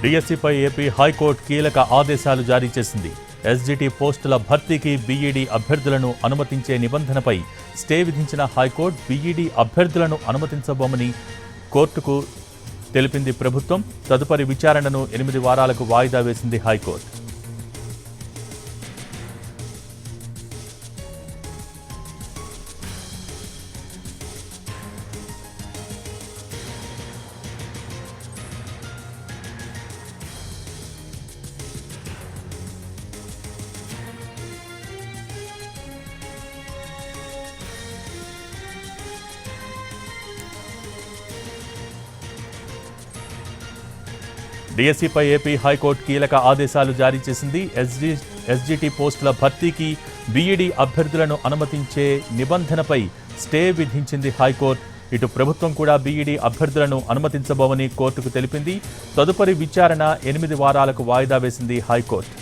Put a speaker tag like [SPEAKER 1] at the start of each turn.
[SPEAKER 1] డిఎస్సిపై AP high court కీలక ఆదేశాలు జారీ చేసింది. ఎస్జిటి పోస్టుల భర్తీకి బీఈడీ అభ్యర్థులను అనుమతించే నిబంధనపై స్టే విధించిన హైకోర్టు బీఈడీ అభ్యర్థులను అనుమతించబోమని కోర్టుకు తెలిపింది. ప్రభుత్వం తదుపరి విచారణను 8 వారాలకు వాయిదా వేసింది హైకోర్టు. డిఎస్సిపై ఏపీ హైకోర్టు కీలక ఆదేశాలు జారీ చేసింది. ఎస్జిటి పోస్టుల భర్తీకి బీఈడీ అభ్యర్థులను అనుమతించే నిబంధనపై స్టే విధించింది హైకోర్టు. ఇటు ప్రభుత్వం కూడా బీఈడీ అభ్యర్థులను అనుమతించబోమని కోర్టుకు తెలిపింది. తదుపరి విచారణ 8 వారాలకు వాయిదా వేసింది హైకోర్టు.